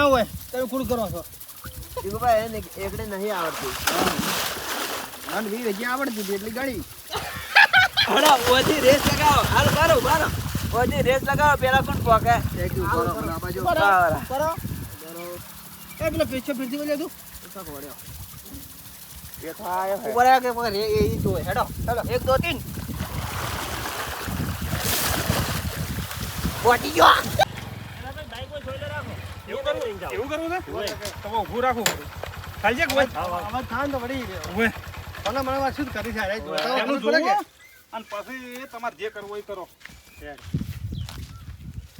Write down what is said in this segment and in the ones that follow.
ના હોય તમે કુડ કરો છો જીગુભાઈ એને એકડે નહીં આવડતી મને વી વેજી આવડતી હતી એટલી ગાડી હડા ઓથી રેસ લગાવો હાલ બારો બારો ઓથી રેસ લગાવો પેલા કોણ પોકે એક કરો આ બાજુ કરો એ પેલા પેછો ફેરથી બોલે તું ઉસા કોડ્યો એ થાય ઉપર આ કે પર એ તો હેડો હેડો 1 2 3 બોટી ગયો એવું કરવું છે તમે ઊભું રાખો ખાલી છે કોઈ આમાં થાન તો વળી ઓય મને મને વાત શું કરી છે એનું જોવું અને પછી તમારે જે કરવું હોય કરો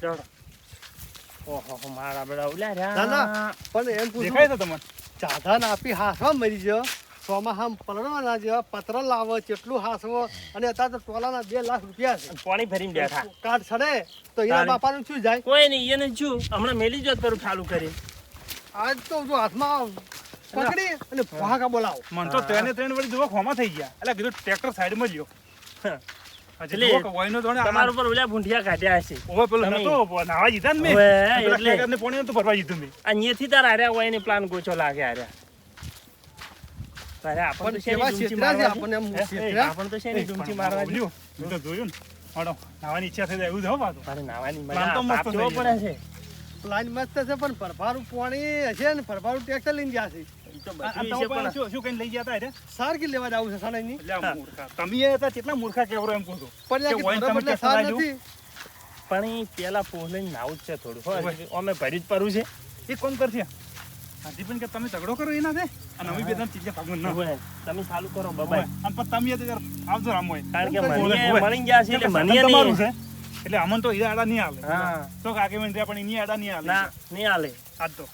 ચાલો ઓહો મારા બડા ઉલ્યા રહ્યા ના ના પણ એમ પૂછું દેખાય છે તમને ચાધન આપી હાસવા મરી ગયો સોમાં હામ પલળવાના જેવા પત્ર લાવો કેટલું હાસવો અને અત્યારે તો ટોલાના 2 લાખ રૂપિયા છે પાણી ભરીને બેઠા કાર્ડ છડે તો એના બાપાનું શું જાય કોઈ નહીં એને શું હમણાં મેલી જોત પર ચાલુ કરી આજ તો જો હાથમાં પકડી અને ભાગા બોલાવો મન તો ત્રણે વળી જોવા ખોમાં થઈ ગયા એટલે કીધું ટ્રેક્ટર સાઈડમાં જ લ્યો એટલે વહીનો જોડે તમારા ઉપર ઓલા ભૂંઠિયા કાઢ્યા હશે ઓવે પેલો તમે- નતો નાવા જીધા ને મેં ઓવે, પેલા એટલે. ટ્રેક્ટરને પોણી તો ભરવા જીધું મેં અહીંયાથી તાર હાર્યા હોય એને પ્લાન ગોચો લાગે હાર્યા તારે આપણને તો પણ શેની કેવા ડૂમચી છેતરા છે આપણને એમ મારવાની? છેતરા? આપણને તો શેની ડૂમચી મારવાની? જોયું મેં તો જોયું ને હાડો નાવાની ઈચ્છા થઈ જાય એવું જ હો પાછું તારે નાવાની પ્લાન તો મજા મસ્ત તાપ જોવો થઈ પડે છે પ્લાન મસ્ત છે પણ પરભારું પાણી હશે ને પરભારું ટ્રેક્ટર લઈને ગયા છે ઈ તો આ બધું તમે છે પણ પણ શું કઈ લઈ ગયા હતા રે સાર કે લેવા જવું છે સાડાની એટલે આ મૂર્ખા તમે એ હતા કેટલા મૂર્ખા કેવરો એમ કહું છું પણ કે વહીને તમે બદલે ટ્રેક્ટર સાર લાવ્યું? નથી પણ ઈ પેલા પોહલઈને નાવું જ છે થોડું હો ઓવે. અમે ભર્યું જ પરવું છે એ કોણ કરશે હાજી પણ કે તમે ઝઘડો કરો એના છે અને અમે બે ત્રણ ચીજે ભાગવું ના ઓવે, તમે ચાલુ કરો હોય. બબાઈ અને પછી તમે તો યાર આવજો રામ હોય કારણ કે ઓવે, મને ઓવે. મળી ગયા છે એટલે સાધન મને તમારું નહીં છે એટલે અમન તો ઈ આડા નહીં હાલે હા તો કાકે મેં પણ એની આડા નહીં હાલે ના નહીં હાલે આજ તો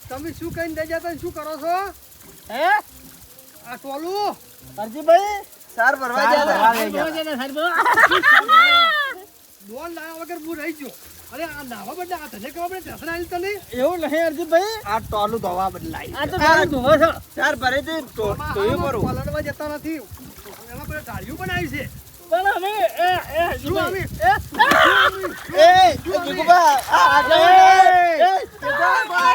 તમે શું કહીને દઈ જતા શું કરો છો હે આ ટોલું અરજીભાઈ સાર ભરવા જાય ડોલ લાવ્યા વગર હું રહી ગયો અરે આ નાવા બદલે આ તને ખબર પડે ટેન્શન આવી તને એવું નહીં અરજીભાઈ આ ટોલું ધોવા બદલાય આ તો તારું ધોવો છો સાર ભરે તે ધોયું કરું પલળવા જતા નથી એમાં પેલા ઢાળિયું બનાવ્યું છે પણ અમે શું આવી એ જીગુભા આ આગળ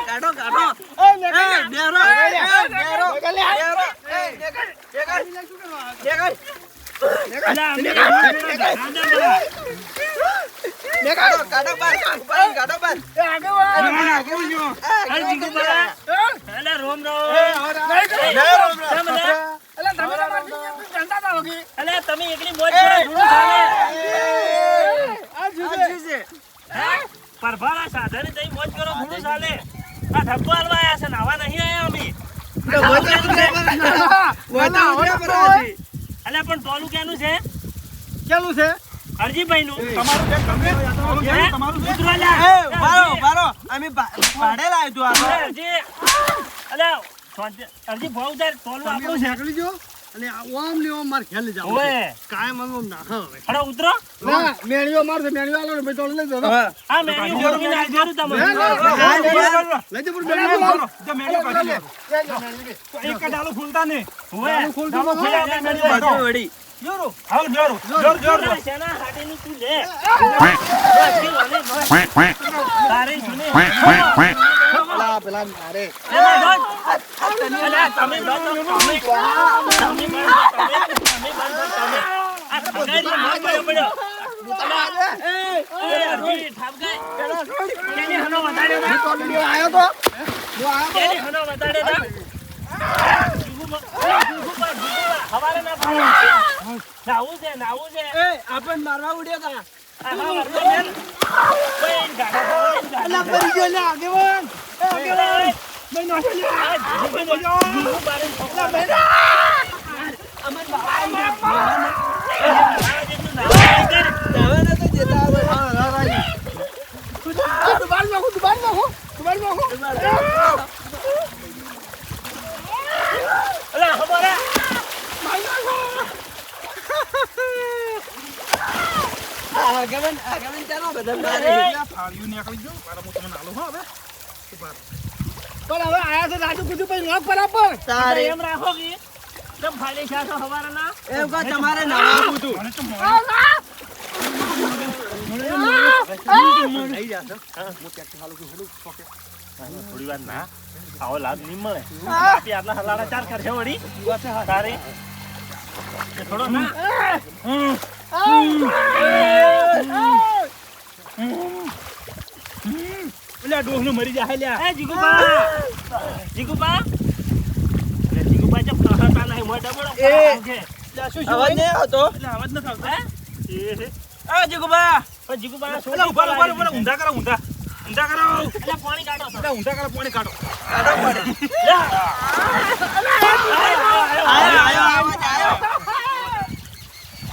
કાઢો કાઢો એ ડેરો ડેરો શું કરવા કાઢો બાર કાઢો બાર રોમ તમે એકલી મોજ પરભારા સાધન જઈ મોજ કરો ઘણું ચાલે આ ધબ્બો હાલવા આયા છે નાવા નહીં આયા અમે અલ્યા પણ ટોલું ક્યાંનું છે કેલું છે અરજીભાઈ નું તમારું બેગ તમે તમારું બેગ બારો અમે ભાડે લાવ્યું હતું અરજી અલ્યા અરજી ભાવ તાર ટોલું આપણું છે નીકળી જો અને ઓમ ને ઓમ માર ખેલ જાવ ઓએ કાયમ આમ નાખો હવે અરે ઉતરો ના મેળીઓ મારશે મેળીઓ આલો ને ભાઈ તો લઈ દો આ મેન્યુ જોડીને આ જોરું તમે લઈ દે પૂર મેળીઓ ચાલો, જો મેળો કાઢી લો. એક જ ડાલો ખુલતા નહીં. ઓએ ખોલતું તમે નથી. ખોલ્યા વગર મેન્યુ બાજુ વળી હાલ, જોરો, જોર, જોર, જોર. શેના હાથેનું તું લે તારે સુને પેલા મારે એમાં જોન. અલ્યા, તમે બંધો, તમે આ પગારી માર પડ્યો. એ અરજી ઠાપ ગઈ. તેની હનો વધારે ના. આયો તો તેની હનો વધારે ના. હવારે ના પાડો. નાવું છે. આપણ મારવા ઉડ્યો તા આમાં વરસો બેન. કોઈ ગાડા અલા પડી ગયો લે આગેવાન મેં નો છે આ જીગો બારે છોકરા બેન અમન બાબા દવાના તો જતા આવે દુબાર નાખો અલા હમારા આગમન ચાલો બધા એટલે ફાળ્યું નીકળી ગયું મારા હું તમને આલું હો હવે ઉભા રહો. પણ હવે આયા છે રાજુ કીધું પછી નોક બરાબર તારે એમ રાખો કે તમ ફાલી શાસો હવારના એમ કહો તમારે નવાવું હતું મને તો મોડું થઈ જશે હું ટ્રેક્ટર ચાલુ કરું હેડું પોકે થોડી વાર ના આવો લાભ નહીં મળે આપી આટલા હલાડા ચાર કરશે વળી તારે થોડો ના એટલે આ ડોહનું મરી જાય લ્યા એ જીગુબા લે જીગુબા જબ કહતા નહીં મોઢા બોલો એ. છે અવાજ નહીં આવતો એટલે અવાજ ન આવતો આ જીગુબા પણ જીગુબા શું એટલે ઉભા રહો, ઊંધા કરો ઊંધા કરો એટલે પાણી કાઢો એટલે ઊંધા કરો પાણી કાઢો આયો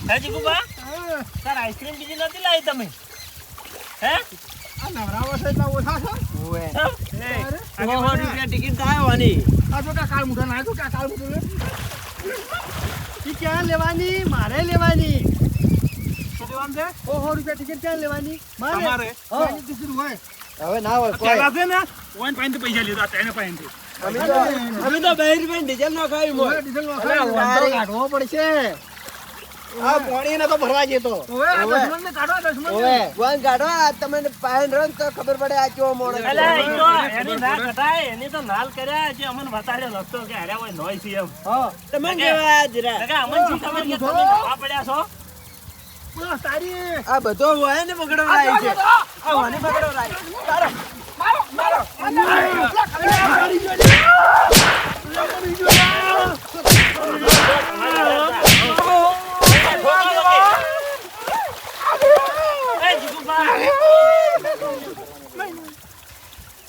હે જીગુબા તાર આઈસ્ક્રીમ બીજી નથી લાવી તમે હે આ નવરાવો છે એટલે ઓછા છે ઓએ અરે 100 રૂપિયા ટિકિટ થાય વાની આ તો કાળ મુઠા ના તો કાળ મુઠો ઈ ક્યાં લેવાની મારે લેવાની શું લેવાનું છે 100 રૂપિયા ટિકિટ ક્યાં લેવાની તમારે મારી ટિકિટ હોય હવે ના હોય પેલા છે ને ઓન પાઈન પૈસા લીધા તેને પાઈન થી અમે તો 2 રૂપિયા ડીઝલ નો ખાવી મોય ડીઝલ નો અરે વાંધો કાઢવો પડશે આ પાણી ને તો ભરવા જતો ઓવે આ દુશ્મનને કાઢો દુશ્મનને ઓએ વન કાઢો આ તમને પાઈન રન તો ખબર પડે આ કેવો મોણો છે. અલા ઈ તો એની ના કટાય એની તો નાલ કર્યા છે અમને બતાડ્યો રસ્તો કે અરે કોઈ નોય છે એમ હા તમને કેવા જરા કે અમને શી ખબર કે તમે નવા પડ્યા છો બસ તારી આ બધો હોય ને પકડો રાઈ છે આ વાની પકડો રાઈ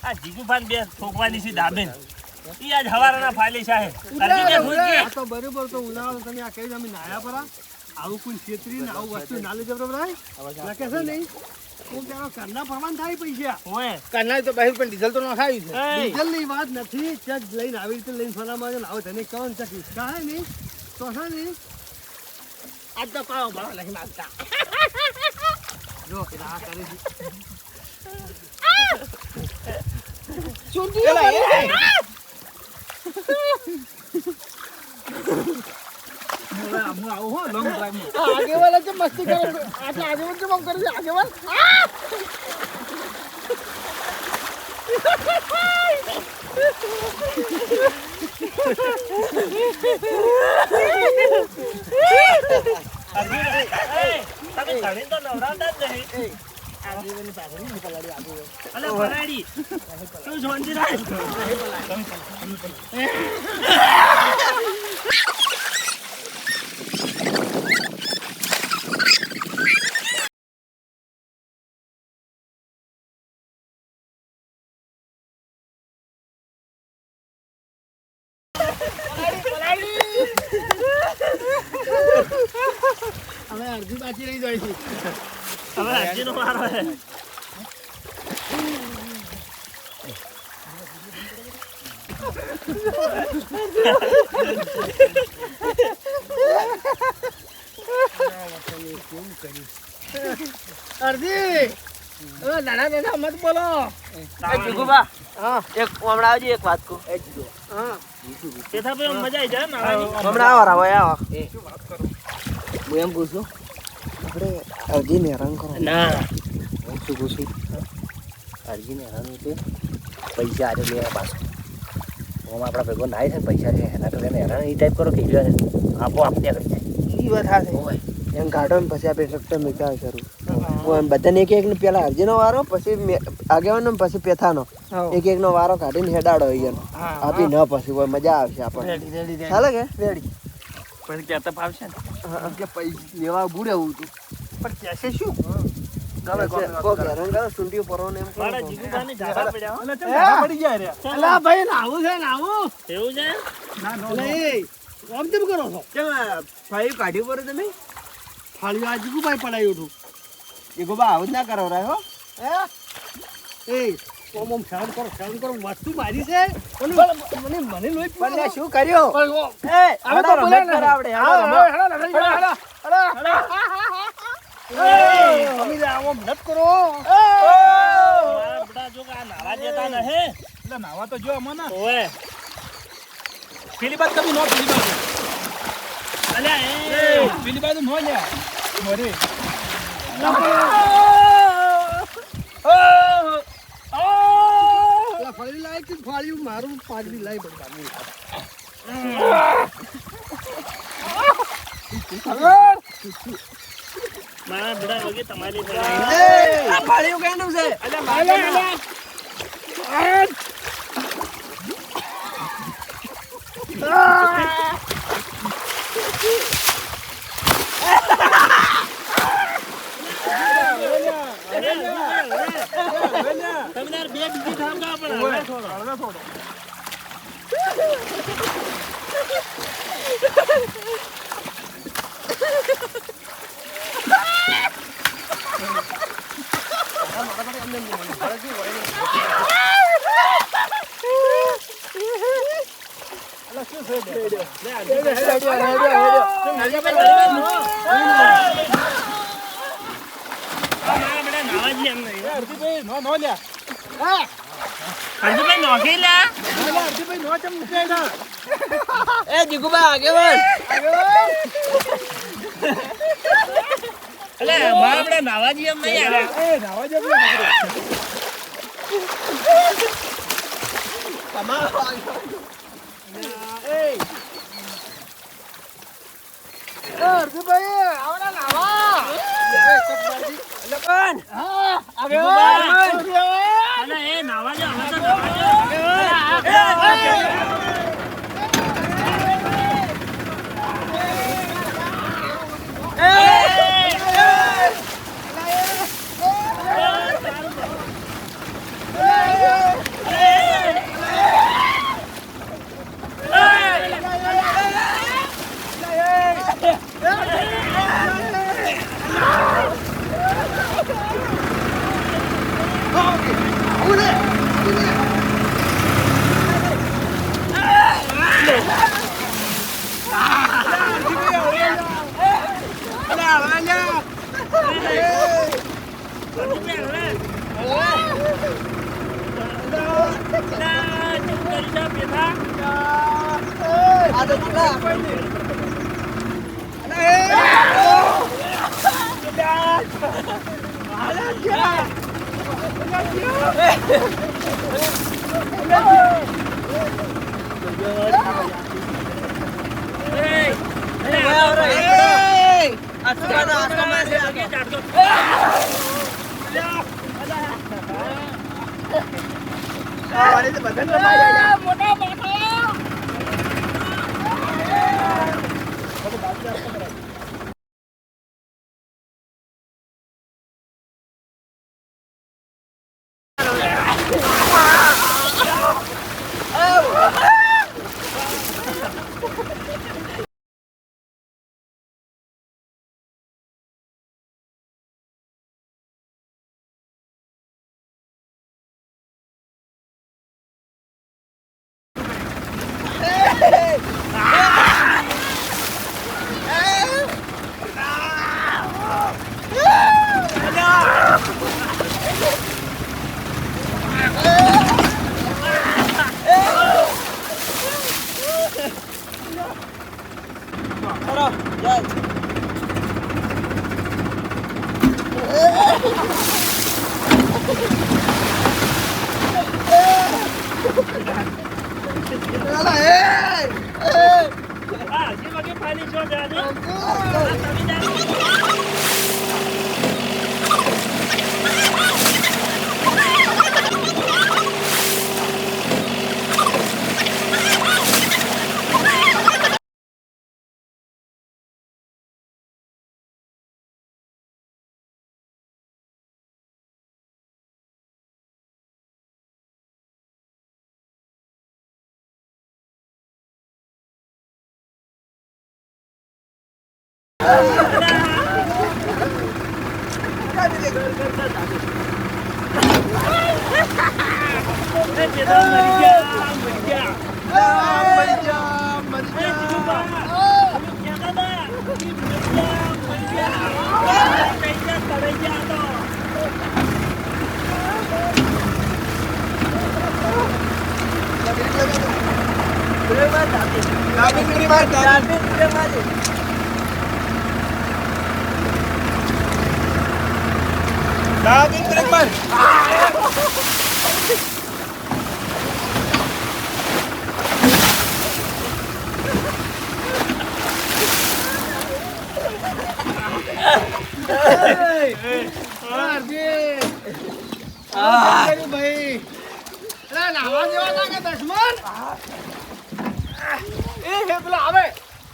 આ જીગુભાન બે ઠોકવાની છે દાબેન ઈ આજ હવારના ફાલી છે આ તો બરોબર તો ઉનાળો તમે આ કઈ અમે નાયા પરા આવું કોઈ છેતરી ને આવું વસ્તુ ના લીધે બરોબર લખે છે નહીં હું કહેવા કરના પ્રમાણ થાય પૈસા ઓય કરના તો બહાર પણ ડીઝલ તો નખાયું છે એય. ડીઝલ ની વાત નથી ચક લઈને આવી રીતે લઈને ફરામાં છે ને આવો તને કોણ ચક ઈચ્છા હે નહીં તો છે નહીં આજ તો પાવ ભાવ લખી નાખતા જો આ કરે છે ચૂંટી હું આવું હો લોંગ ડ્રાઈવ આગેવાન છે મસ્તી કરે આટલા આગેવાન કેમ આમ કરે છે આગેવાન તમે ઘણી તો નવરાતા જ નહીં આગેવાનની પાછળ નહીં પલાડી આગેવાન અલે પરાડી તું જોનજી રાય હવે અડધી બાકી રહી જાય છે હવે હજીનો વારો હે અડધી નાના નાના મત બોલો એ જીગુબા હા એક હમણાં આવજે એક વાત કહું હા તેથા ભાઈ મજા આવી જાય નાવાની હમણાં આવો રાવો આવો હું એમ પૂછું આપણે અરજીને હેરાન કરો ના હું શું પૂછું અરજીને હેરાન એટલે પૈસા આજે લેવા પાછો હું આપણા ભેગો નાય છે ને પૈસા છે એના તો એને હેરાન એ ટાઈપ કરો કે આપો આપને કરી જાય ઈ વાત હાથે એમ કાઢો ને પછી આપણે ટ્રેક્ટર મૂક્યા શરૂ હું એમ બધાને એક એક ને પેલા અરજીનો વારો પછી આગેવાનો ને પછી પેથાનો એક એક નો વારો કાઢીને હેડાડો અહીંયાનો આપી ન પછી કોઈ મજા આવશે આપણને ચાલે કે રેડી પછી કહેતા ફાવશે ને કે પૈસા લેવા બુડે એવું હતું પણ કેસે શું ગમે કોક હેરાન કરો સુંટીઓ પરો ને એમ મારા જીગુભાઈને ઝાડા પડ્યા હો. એટલે ચમ ઝાડા પડી જાય રે અલા ભાઈ નાવું છે નાવું એવું છે ના નો એટલે એ આમ તેમ કરો છો કેમ ફાઈવ કાઢ્યું પડે તમે ફાળ્યું આ જીગુભાઈ પડાયું હતું જીગુબા આવું જ ના કરો રે હો એ ઓમ ઓમ શરમ કરો વસ્તુ મારી છે મને મને લોહી પણ લે શું કર્યો એ હવે તો બોલે ને. આવડે હાલો, હાલો, હાલો, હાલો, હાલો, હાલો. તમે આવો મદદ કરો મારા બટા જો કે આ નાવા જતા નહે એટલે નાવા તો જો અમને ઓએ પેલી બાદ કભી નો પેલી બાદ અલ્યા એ પેલી બાદ નો લે મોરે ફળી લાય કે ફાળ્યું મારું પાગડી લાય બગાડું મારા બટા વગે તમારી પર આ ફાળ્યું કેનું છે તમે તાર બે બીજી થાંભા પણ હવે છોડો મારા બટા નાવા જી એમ નહીં અર્જુભાઈ નો લે હરજીભાઈ નોખી લે અર્જુભાઈ નો ચમ નીકળ્યા એ જીગુબા આગેવાન અલે મારા બટા નાવા જી એમ નહીં યાર એ નાવા જે અર્જુભાઈ આવડા નાવા લગન અલે એ નાવા જા હવે તો નાવા આ તો ચલા મરી જા ડાબી પેલી માર, ડાબી. ડાબી બ્રેક માર.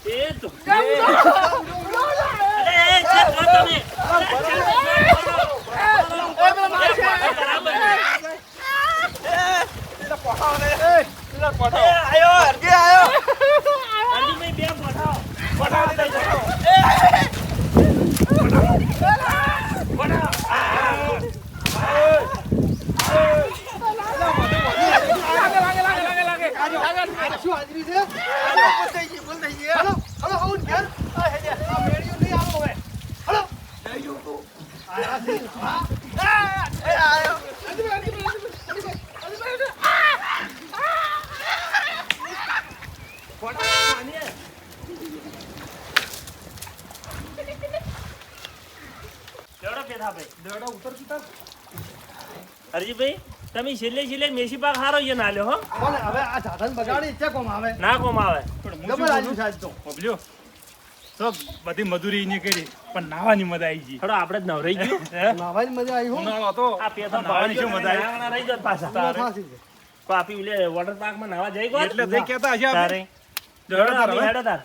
એ તો અરે છે તમે આયો હરજી આયો. અરજીભાઈ બે પઠાઓ દઈ દો લેવડો પેથા ભાઈ હરજીભાઈ તમે છેલ્લે મેસી પાક હારો છે ના લ્યો હો ના કોમ આવે બબલ્યો તો બધી મજૂરી એની કરી પણ નાવાની મજા આવી ગઈ થોડો આપણે જ નવરાઈ ગયું ઉનાળો હતો આ પેથા નાવાની શું મજા આવી? નાવાના રહી જાત પાછા પાપી લે વોટર પાર્ક માં નાવા જઈ ગયો એટલે તે કહેતા હશે આપણે. તારે હેડો તાર હવે. હેડો તાર